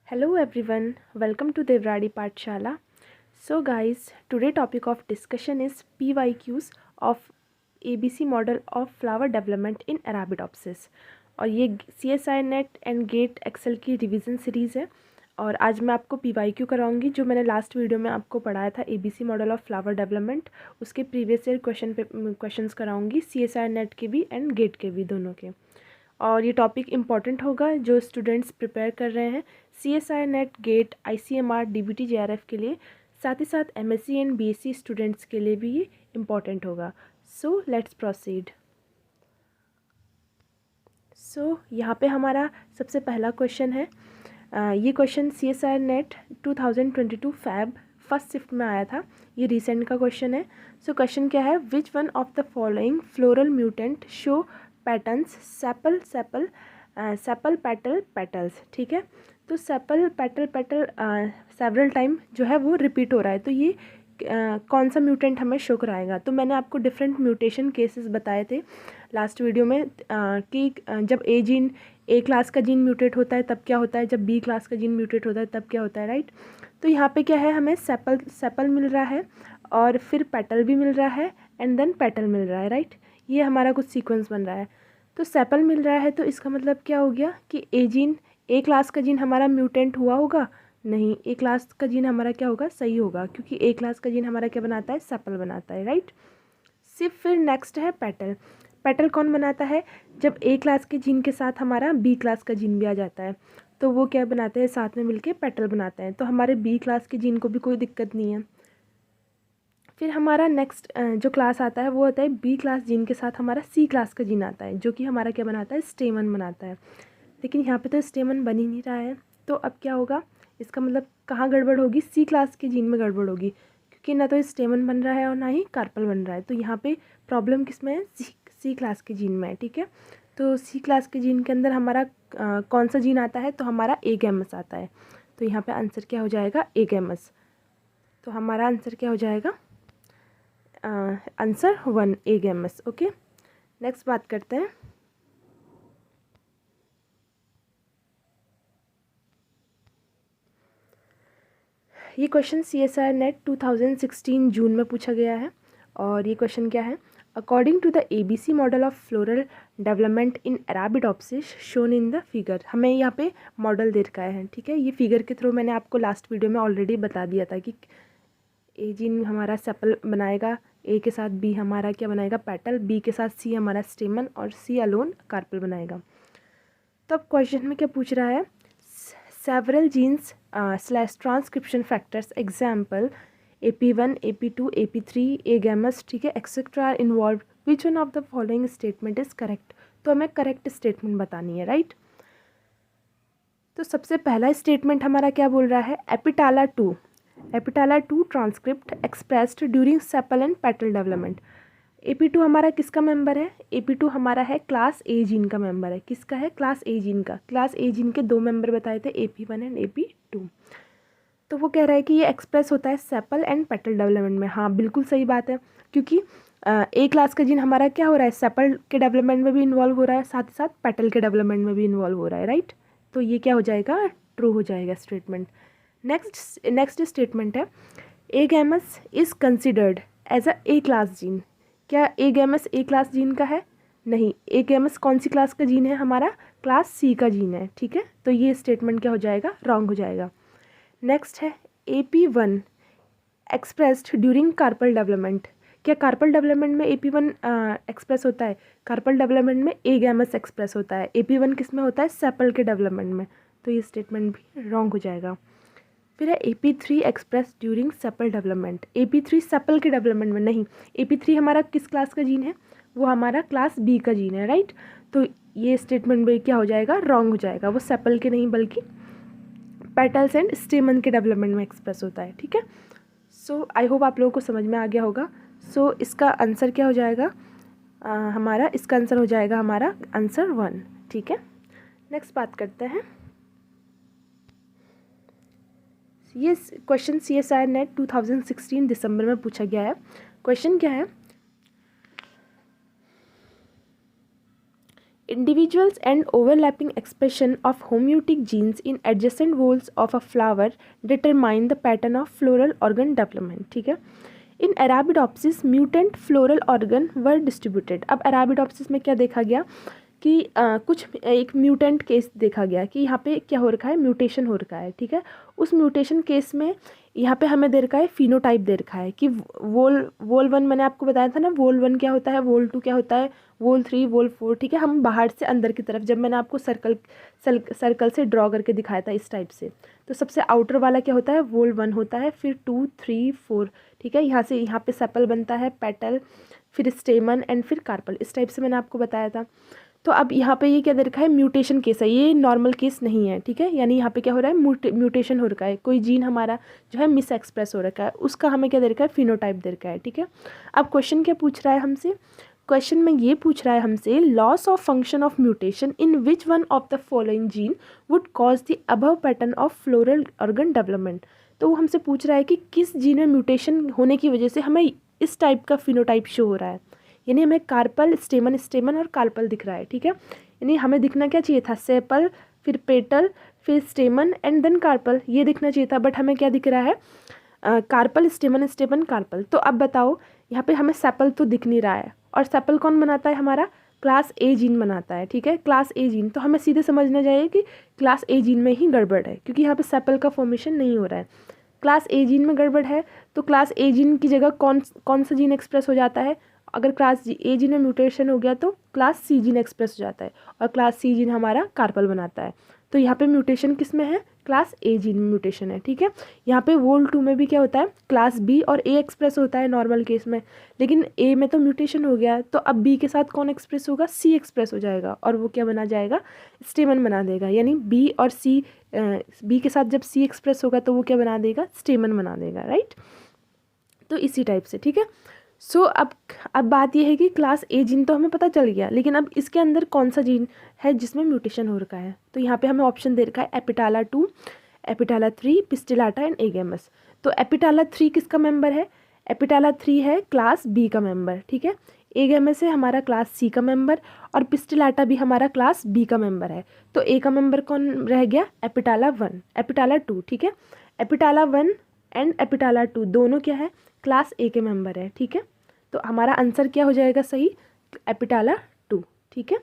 Hello everyone, welcome to Devradi Pathshala. So guys, today topic of discussion is PYQs of ABC model of flower development in Arabidopsis और ये CSI NET and GATE excel की revision series है। और आज मैं आपको PYQ कराऊंगी जो मैंने लास्ट वीडियो में आपको पढ़ाया था ABC model of flower development, उसके प्रीवियस ईयर क्वेश्चंस कराऊंगी CSI नेट के भी एंड गेट के भी, दोनों के। और ये टॉपिक इम्पॉर्टेंट होगा जो स्टूडेंट्स प्रिपेयर कर रहे हैं CSI NET GATE ICMR DBT JRF के लिए, साथ ही साथ MSc एंड BSc स्टूडेंट्स के लिए भी ये इम्पॉर्टेंट होगा। So let's proceed. सो यहाँ पे हमारा सबसे पहला क्वेश्चन है। ये question CSI NET 2022 Feb first shift में आया था, ये रिसेंट का क्वेश्चन है। सो क्वेश्चन क्या है, विच one of the following floral mutant show patterns sepal sepal sepal petal petals. ठीक है, तो sepal petal petal several time जो है वो रिपीट हो रहा है, तो ये कौन सा म्यूटेंट हमें शो कराएगा। तो मैंने आपको डिफरेंट म्यूटेशन केसेस बताए थे लास्ट वीडियो में कि जब ए क्लास का जीन म्यूटेट होता है तब क्या होता है, जब बी क्लास का जीन म्यूटेट होता है तब क्या होता है, राइट। तो यहाँ पे क्या है, हमें सेपल मिल रहा है और फिर पेटल भी मिल रहा है एंड देन पेटल मिल रहा है, राइट। ये हमारा कुछ सीक्वेंस बन रहा है। तो सेपल मिल रहा है तो इसका मतलब क्या हो गया कि ए क्लास का जीन हमारा म्यूटेंट हुआ होगा, नहीं, ए क्लास का जीन हमारा क्या होगा, सही होगा, क्योंकि ए क्लास का जीन हमारा क्या बनाता है, सेपल बनाता है, राइट। सिर्फ फिर नेक्स्ट है पेटल। पेटल कौन बनाता है, जब ए क्लास के जीन के साथ हमारा बी क्लास का जीन भी आ जाता है तो वो क्या बनाते हैं, साथ में मिलके पेटल बनाते हैं। तो हमारे बी क्लास के जीन को भी कोई दिक्कत नहीं है। फिर हमारा नेक्स्ट जो क्लास आता है वो होता है बी क्लास जीन के साथ हमारा सी क्लास का जीन आता है, जो कि हमारा क्या बनाता है, स्टेमन बनाता है। लेकिन यहाँ पे तो स्टेमन बन ही नहीं रहा है, तो अब क्या होगा, इसका मतलब कहाँ गड़बड़ होगी, सी क्लास के जीन में गड़बड़ होगी, क्योंकि ना तो स्टेमन बन रहा है और ना ही कार्पल बन रहा है। तो यहाँ पे प्रॉब्लम किस में है, सी क्लास के जीन में है, ठीक है। तो सी क्लास के जीन के अंदर हमारा कौन सा जीन आता है, तो हमारा ए गैमस आता है। तो यहाँ पे आंसर क्या हो जाएगा, ए गैमस। तो हमारा आंसर क्या हो जाएगा, आंसर 1 ए गैमस। ओके, नेक्स्ट बात करते हैं। ये क्वेश्चन CSI नेट 2016 जून में पूछा गया है और ये क्वेश्चन क्या है, according to the ABC model of floral development in Arabidopsis shown in the figure. हमें यहाँ पे मॉडल दे रखा है, ठीक है। ये फिगर के थ्रू मैंने आपको लास्ट वीडियो में ऑलरेडी बता दिया था कि ए जीन हमारा सेपल बनाएगा, ए के साथ बी हमारा क्या बनाएगा, पेटल, बी के साथ सी हमारा स्टेमन और सी अलोन कार्पल बनाएगा। तो अब क्वेश्चन में क्या पूछ रहा है, several genes / transcription factors example AP1 AP2 AP3 agamous, ठीक है, etcetera are involve, which one of the following statement is correct. तो हमें करेक्ट स्टेटमेंट बतानी है, राइट। तो सबसे पहला स्टेटमेंट हमारा क्या बोल रहा है, एपिटाला 2 transcript expressed during sepal and petal development. AP2 हमारा किसका मेंबर है, AP2 हमारा है क्लास ए जीन का मेंबर है। किसका है, क्लास ए जीन का। क्लास ए जीन के 2 मेंबर बताए थे, AP1 एंड AP2। तो वो कह रहा है कि ये एक्सप्रेस होता है सेपल एंड पेटल डेवलपमेंट में। हाँ, बिल्कुल सही बात है, क्योंकि ए क्लास का जीन हमारा क्या हो रहा है, सेपल के डेवलपमेंट में भी इन्वॉल्व हो रहा है, साथ ही साथ पेटल के डेवलपमेंट में भी इन्वॉल्व हो रहा है, राइट। तो ये क्या हो जाएगा, ट्रू हो जाएगा स्टेटमेंट। नेक्स्ट स्टेटमेंट है, AGAMOUS is considered as a A class gene. क्या AGAMOUS A class gene का है, नहीं, ए गैमस कौन सी क्लास का जीन है, हमारा क्लास सी का जीन है, ठीक है। तो ये स्टेटमेंट क्या हो जाएगा, रॉन्ग हो जाएगा। नेक्स्ट है AP1 expressed during carpel development. क्या कार्पल डेवलपमेंट में AP1 एक्सप्रेस होता है, कार्पल डेवलपमेंट में ए गैमस एक्सप्रेस होता है। AP1 किस में होता है, सेपल के डेवलपमेंट में। तो ये स्टेटमेंट भी रॉन्ग हो जाएगा। फिर है AP3 express during sepal development. AP3 sepal के डेवलपमेंट में नहीं, AP3 हमारा किस क्लास का जीन है, वो हमारा क्लास बी का जीन है, राइट। तो ये स्टेटमेंट भी क्या हो जाएगा, रॉन्ग हो जाएगा। वो सेपल के नहीं बल्कि पेटल्स एंड स्टेमन के डेवलपमेंट में एक्सप्रेस होता है, ठीक है। सो आई होप आप लोगों को समझ में आ गया होगा। सो इसका आंसर क्या हो जाएगा, हमारा इसका आंसर हो जाएगा हमारा आंसर 1, ठीक है। नेक्स्ट बात करते हैं। ये क्वेश्चन CSI नेट 2016 दिसंबर में पूछा गया है। क्वेश्चन क्या है, Individuals and overlapping expression of homeotic genes in adjacent whorls of a flower determine the pattern of floral organ development. ठीक है. In Arabidopsis mutant floral organ were distributed. अब Arabidopsis में क्या देखा गया कि कुछ एक म्यूटेंट केस देखा गया कि यहाँ पे क्या हो रखा है, म्यूटेशन हो रखा है. ठीक है. उस म्यूटेशन केस में यहाँ पे हमें दे रखा है फिनोटाइप दे रखा है कि वोल 1 मैंने आपको बताया था ना, वोल 1 क्या होता है, वोल 2 क्या होता है, वोल 3, वोल 4. ठीक है. हम बाहर से अंदर की तरफ, जब मैंने आपको सर्कल से ड्रॉ करके दिखाया था इस टाइप से, तो सबसे आउटर वाला क्या होता है, वोल 1 होता है, फिर 2, 3, 4. ठीक है. यहाँ से यहाँ पे सेपल बनता है, पेटल, फिर स्टेमन एंड फिर कार्पल. इस टाइप से मैंने आपको बताया था. तो अब यहाँ पे ये क्या दे रखा है, म्यूटेशन केस है, ये नॉर्मल केस नहीं है. ठीक है. यानी यहाँ पे क्या हो रहा है, म्यूटेशन हो रखा है, कोई जीन हमारा जो है मिस एक्सप्रेस हो रखा है, उसका हमें क्या दे रखा है, फिनोटाइप दे रखा है. ठीक है. अब क्वेश्चन क्या पूछ रहा है हमसे, क्वेश्चन में ये पूछ रहा है हमसे, loss of function of mutation in which one of the following gene would cause the above pattern of floral organ development. तो वो हमसे पूछ रहा है कि किस जीन में म्यूटेशन होने की वजह से हमें इस टाइप का फिनोटाइप शो हो रहा है. यानी हमें कार्पल, स्टेमन और कार्पल दिख रहा है. ठीक है. यानी हमें दिखना क्या चाहिए था, सेपल, फिर पेटल, फिर स्टेमन एंड देन कार्पल, ये दिखना चाहिए था. बट हमें क्या दिख रहा है, कार्पल, स्टेमन, कार्पल. तो अब बताओ, यहाँ पे हमें सेपल तो दिख नहीं रहा है, और सेपल कौन बनाता है, हमारा क्लास ए जीन बनाता है. ठीक है. क्लास ए जीन, तो हमें सीधे समझना चाहिए कि क्लास ए जीन में ही गड़बड़ है, क्योंकि यहाँ पे सेपल का फॉर्मेशन नहीं हो रहा है. क्लास ए जीन में गड़बड़ है, तो क्लास ए जीन की जगह कौन सा जीन एक्सप्रेस हो जाता है, अगर क्लास ए जीन में म्यूटेशन हो गया तो क्लास सी जीन एक्सप्रेस हो जाता है, और क्लास सी जीन हमारा कार्पल बनाता है. तो यहाँ पे म्यूटेशन किस में है, क्लास ए जीन में म्यूटेशन है. ठीक है. यहाँ पे वोल 2 में भी क्या होता है, क्लास बी और ए एक्सप्रेस होता है नॉर्मल केस में, लेकिन ए में तो म्यूटेशन हो गया, तो अब बी के साथ कौन एक्सप्रेस होगा, सी एक्सप्रेस हो जाएगा, और वो क्या बना जाएगा, स्टेमन बना देगा. यानी बी और सी, बी के साथ जब सी एक्सप्रेस होगा तो वो क्या बना देगा, स्टेमन बना देगा. राइट. तो इसी टाइप से. ठीक है. सो अब बात यह है कि क्लास ए जीन तो हमें पता चल गया, लेकिन अब इसके अंदर कौन सा जीन है जिसमें म्यूटेशन हो रखा है. तो यहाँ पे हमें ऑप्शन दे रखा है एपिटाला 2, एपिटाला 3, पिस्टिलाटा एंड एगेमस. तो एपिटाला 3 किसका मेंबर है, एपिटाला 3 है क्लास बी का मेंबर. ठीक है. एगेमस है हमारा क्लास सी का मेंबर, और पिस्टिलाटा भी हमारा क्लास बी का मेंबर है. तो ए का मेंबर कौन रह गया, एपिटाला 1, एपिटाला 2. ठीक है. एपिटाला 1 एंड एपिटाला 2 दोनों क्या है, क्लास ए के मेंबर है. ठीक है. तो हमारा आंसर क्या हो जाएगा सही, एपिटाला 2. ठीक है.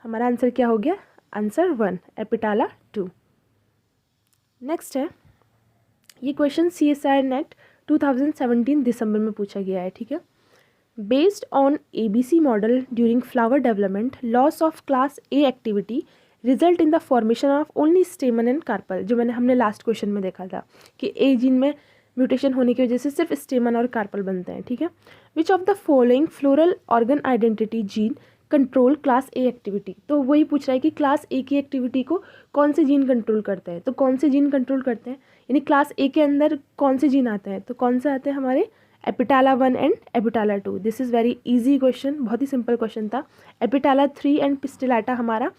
हमारा आंसर क्या हो गया, आंसर 1, एपिटाला 2. नेक्स्ट है, ये क्वेश्चन CSIR नेट 2017 दिसंबर में पूछा गया है. ठीक है. Based on ABC model during flower development, loss of class A activity result in the formation of only stamen and carpel. जो हमने लास्ट क्वेश्चन में देखा था कि ए जीन में म्यूटेशन होने की वजह से सिर्फ स्टेमन और कार्पल बनते हैं. ठीक है. Which of the following floral organ identity gene control class A activity. तो वही पूछ रहा है कि क्लास ए की एक्टिविटी को कौन से जीन कंट्रोल करते हैं. तो कौन से जीन कंट्रोल करते हैं, यानी क्लास ए के अंदर कौन से जीन आते हैं, तो कौन से आते हैं हमारे, एपिटाला 1 and एपिटाला 2. This is very easy question, बहुत ही सिंपल क्वेश्चन था. एपिटाला 3 एंड पिस्टिलाटा हमारा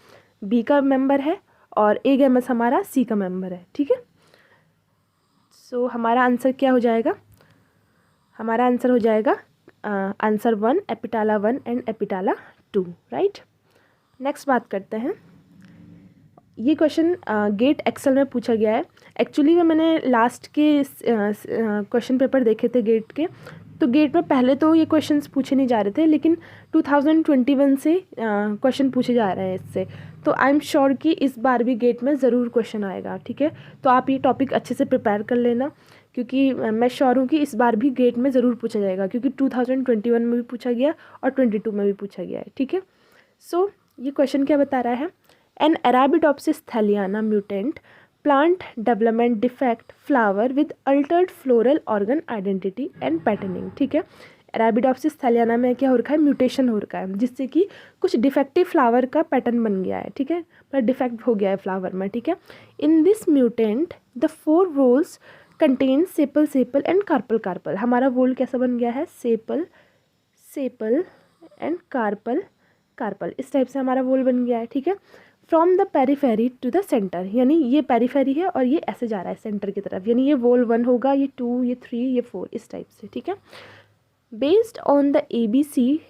बी का मेंबर है, और एगेमस हमारा सी का मेंबर है. ठीक है. सो हमारा आंसर क्या हो जाएगा, हमारा आंसर हो जाएगा आंसर 1, एपिटाला 1 एंड एपिटाला 2. राइट. नेक्स्ट बात करते हैं, ये क्वेश्चन गेट एक्सेल में पूछा गया है. एक्चुअली में मैंने लास्ट के क्वेश्चन पेपर देखे थे गेट के, तो गेट में पहले तो ये क्वेश्चंस पूछे नहीं जा रहे थे, लेकिन 2021 से क्वेश्चन पूछे जा रहे हैं इससे. तो आई एम श्योर कि इस बार भी गेट में ज़रूर क्वेश्चन आएगा. ठीक है. तो आप ये टॉपिक अच्छे से प्रिपेयर कर लेना, क्योंकि मैं श्योर हूँ कि इस बार भी गेट में ज़रूर पूछा जाएगा, क्योंकि 2021 में भी पूछा गया और 22 में भी पूछा गया है. ठीक है. सो ये क्वेश्चन क्या बता रहा है, an Arabidopsis thaliana mutant plant development defect flower with altered floral organ identity and patterning. ठीक है. अराबिडोप्सिस थैलियाना में क्या हो रखा है, म्यूटेशन हो रखा है, जिससे कि कुछ डिफेक्टिव फ्लावर का पैटर्न बन गया है. ठीक है. पर डिफेक्ट हो गया है फ्लावर में. ठीक है. In this mutant the 4 whorls contain sepal and carpel. हमारा वोल कैसा बन गया है, सेपल एंड कार्पल. इस टाइप से हमारा वोल बन गया है. ठीक है. From the periphery to the centre, यानी ये पेरीफेरी है और ये ऐसे जा रहा है सेंटर की तरफ, यानी ये वोल 1 होगा, ये 2, ये 3, ये 4, इस टाइप से. ठीक है. Based on the ABC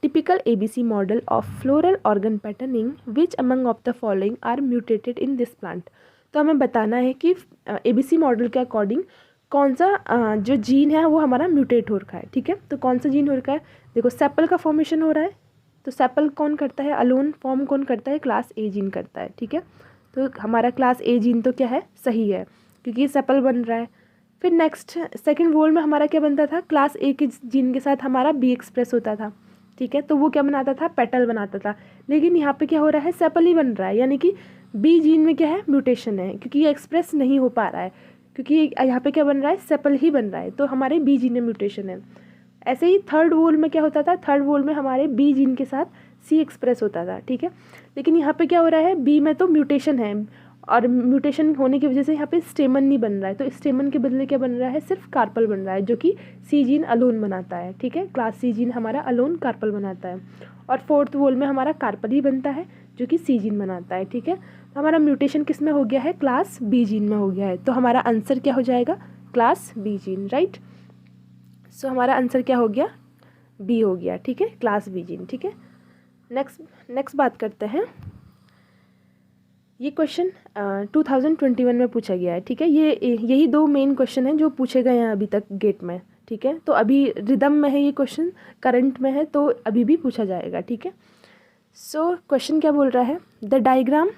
typical ABC model of floral organ patterning, which among of the following are mutated in this plant? तो हमें बताना है कि ABC मॉडल के अकॉर्डिंग कौन सा जो जीन है वो हमारा म्यूटेट हो रखा है, ठीक है। तो कौन सा जीन हो रखा है, देखो सेपल का फॉर्मेशन हो रहा है, तो सेपल कौन करता है, अलोन फॉर्म कौन करता है, क्लास ए जीन करता है, ठीक है। तो हमारा क्लास ए जीन तो क्या है, सही है, क्योंकि सेपल बन रहा है। फिर नेक्स्ट सेकंड वोल में हमारा क्या बनता था, क्लास ए के जीन के साथ हमारा बी एक्सप्रेस होता था, ठीक है। तो वो क्या बनाता था, पेटल बनाता था। लेकिन यहाँ पे क्या हो रहा है, सेपल ही बन रहा है, यानी कि बी जीन में क्या है, म्यूटेशन है, क्योंकि ये एक्सप्रेस नहीं हो पा रहा है, क्योंकि यहाँ पे क्या बन रहा है, सेपल ही बन रहा है, तो हमारे बी जीन में म्यूटेशन है। ऐसे ही थर्ड वोल में क्या होता था, थर्ड वोल में हमारे बी जीन के साथ सी एक्सप्रेस होता था, ठीक है। लेकिन यहाँ पे क्या हो रहा है, बी में तो म्यूटेशन है, और म्यूटेशन होने की वजह से यहाँ पे स्टेमन नहीं बन रहा है, तो स्टेमन के बदले क्या बन रहा है, सिर्फ कार्पल बन रहा है, जो कि सी जीन अलोन बनाता है, ठीक है। क्लास सी जीन हमारा अलोन कार्पल बनाता है, और फोर्थ वोल में हमारा कार्पल ही बनता है, जो कि सी जीन बनाता है, ठीक है। तो हमारा म्यूटेशन किस में हो गया है, क्लास बी जीन में हो गया है, तो हमारा आंसर क्या हो जाएगा, क्लास बी जीन, राइट। सो हमारा आंसर क्या हो गया, बी हो गया, ठीक है, क्लास बी जीन, ठीक है। नेक्स्ट बात करते हैं। ये क्वेश्चन 2021 में पूछा गया है, ठीक है। यही दो मेन क्वेश्चन हैं जो पूछे गए हैं अभी तक गेट में, ठीक है। तो अभी रिदम में है ये क्वेश्चन, करंट में है, तो अभी भी पूछा जाएगा, ठीक है। सो क्वेश्चन क्या बोल रहा है, the diagram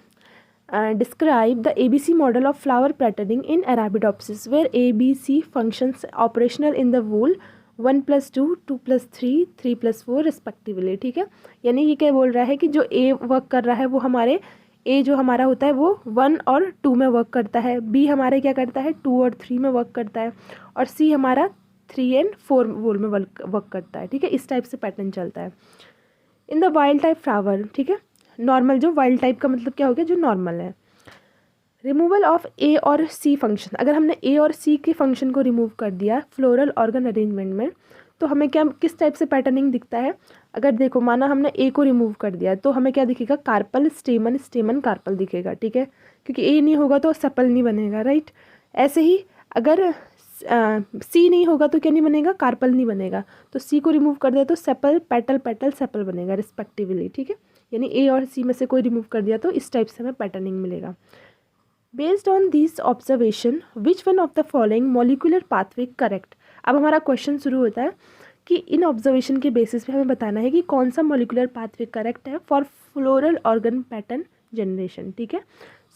describe the ABC model of flower patterning in Arabidopsis where ABC functions operational in the whorl 1+2, 2+3, 3+4 respectively, ठीक है। यानी ये क्या बोल रहा है कि जो ए वर्क कर रहा है वो हमारे ए जो हमारा होता है वो 1 और 2 में वर्क करता है, बी हमारे क्या करता है 2 और 3 में वर्क करता है, और सी हमारा 3 और 4 वोल में वर्क करता है, ठीक है। इस टाइप से पैटर्न चलता है। In the wild type flower, ठीक है, नॉर्मल, जो वाइल्ड टाइप का मतलब क्या हो गया, जो नॉर्मल है। रिमूवल ऑफ ए और सी फंक्शन, अगर हमने ए और सी के फंक्शन को रिमूव कर दिया फ्लोरल ऑर्गन अरेंजमेंट में, तो हमें क्या, किस टाइप से पैटर्निंग दिखता है। अगर देखो माना हमने ए को रिमूव कर दिया, तो हमें क्या दिखेगा, कार्पल स्टेमन, स्टेमन कार्पल दिखेगा, ठीक है, क्योंकि ए नहीं होगा तो सेपल नहीं बनेगा, राइट। ऐसे ही अगर सी नहीं होगा तो क्या नहीं बनेगा, कार्पल नहीं बनेगा, तो सी को रिमूव कर दिया तो सेपल, पेटल, पेटल, सेपल बनेगा रिस्पेक्टिवली, ठीक है। यानी ए और सी में से कोई रिमूव कर दिया तो इस टाइप से हमें पैटर्निंग मिलेगा। Based on this observation which one of the following molecular pathway correct. अब हमारा क्वेश्चन शुरू होता है कि इन ऑब्जर्वेशन के बेसिस पे हमें बताना है कि कौन सा मॉलिक्यूलर पाथवे करेक्ट है for floral organ pattern generation, ठीक है।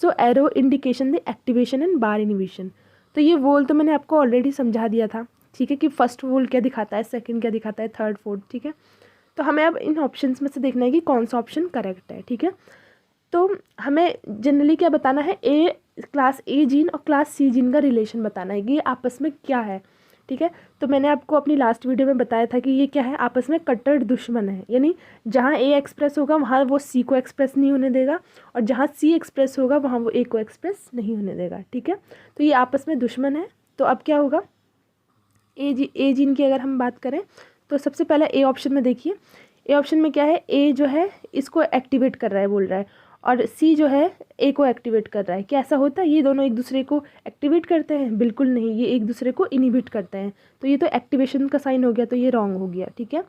So arrow indication the activation and bar inhibition. तो ये वोल तो मैंने आपको ऑलरेडी समझा दिया था, ठीक है, कि फर्स्ट वोल क्या दिखाता है, सेकंड क्या दिखाता है, थर्ड, फोर्थ, ठीक है। तो हमें अब इन ऑप्शंस में से देखना है कि कौन सा ऑप्शन करेक्ट है, ठीक है। तो हमें जनरली क्या बताना है, ए क्लास ए जीन और क्लास सी जीन का रिलेशन बताना है कि ये आपस में क्या है, ठीक है। तो मैंने आपको अपनी लास्ट वीडियो में बताया था कि ये क्या है, आपस में कट्टर दुश्मन है, यानी जहाँ ए एक्सप्रेस होगा वहाँ वो सी को एक्सप्रेस नहीं होने देगा, और जहाँ सी एक्सप्रेस होगा वहाँ वो ए को एक्सप्रेस नहीं होने देगा, ठीक है। तो ये आपस में दुश्मन है। तो अब क्या होगा, ए जीन की अगर हम बात करें तो सबसे पहले ए ऑप्शन में देखिए, ए ऑप्शन में क्या है, ए जो है इसको एक्टिवेट कर रहा है बोल रहा है, और सी जो है ए को एक्टिवेट कर रहा है। क्या ऐसा होता है, ये दोनों एक दूसरे को एक्टिवेट करते हैं, बिल्कुल नहीं, ये एक दूसरे को इनिबिट करते हैं, तो ये तो एक्टिवेशन का साइन हो गया, तो ये रॉन्ग हो गया, ठीक है।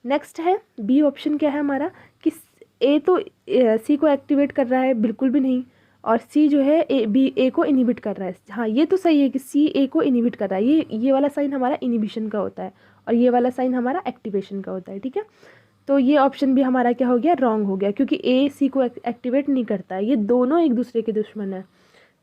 नेक्स्ट है बी ऑप्शन, क्या है हमारा कि ए तो सी को एक्टिवेट कर रहा है, बिल्कुल भी नहीं, और सी जो है ए को इनिबिट कर रहा है। हाँ, ये तो सही है कि सी ए को इनिबिट कर रहा है, ये वाला साइन हमारा इनिबिशन का होता है, और ये वाला साइन हमारा एक्टिवेशन का होता है, ठीक है। तो ये ऑप्शन भी हमारा क्या हो गया, रॉन्ग हो गया, क्योंकि ए सी को एक्टिवेट नहीं करता है, ये दोनों एक दूसरे के दुश्मन है।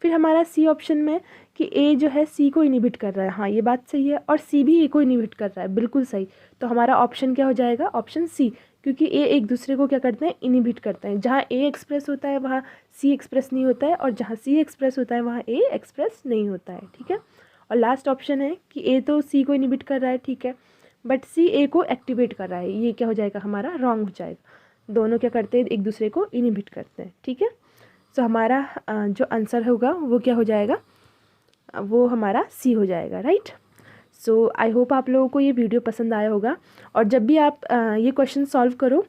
फिर हमारा सी ऑप्शन में कि ए जो है सी को इनिबिट कर रहा है, हाँ ये बात सही है, और सी भी ए को इनिबिट कर रहा है, बिल्कुल सही। तो हमारा ऑप्शन क्या हो जाएगा, ऑप्शन सी, क्योंकि ए एक दूसरे को क्या करते हैं, इनिबिट करते हैं। जहाँ ए एक्सप्रेस होता है वहाँ सी एक्सप्रेस नहीं होता है, और जहाँ सी एक्सप्रेस होता है वहाँ ए एक्सप्रेस नहीं होता है, ठीक है। और लास्ट ऑप्शन है कि ए तो सी को इनिबिट कर रहा है, ठीक है, बट सी ए को एक्टिवेट कर रहा है, ये क्या हो जाएगा हमारा, रॉन्ग हो जाएगा। दोनों क्या करते हैं, एक दूसरे को इनिबिट करते हैं, ठीक है। सो हमारा जो आंसर होगा वो क्या हो जाएगा, वो हमारा सी हो जाएगा, राइट। सो आई होप आप लोगों को ये वीडियो पसंद आया होगा, और जब भी आप ये क्वेश्चन सॉल्व करो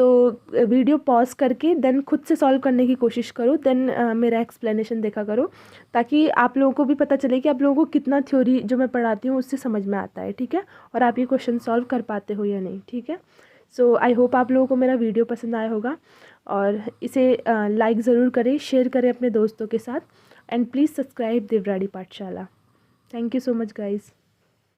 तो वीडियो पॉज करके देन खुद से सॉल्व करने की कोशिश करो, देन मेरा एक्सप्लेनेशन देखा करो, ताकि आप लोगों को भी पता चले कि आप लोगों को कितना थ्योरी जो मैं पढ़ाती हूँ उससे समझ में आता है, ठीक है, और आप ये क्वेश्चन सॉल्व कर पाते हो या नहीं, ठीक है। सो आई होप आप लोगों को मेरा वीडियो पसंद आया होगा, और इसे लाइक ज़रूर करें, शेयर करें अपने दोस्तों के साथ, एंड प्लीज़ सब्सक्राइब देवराड़ी पाठशाला। Thank you so much guys.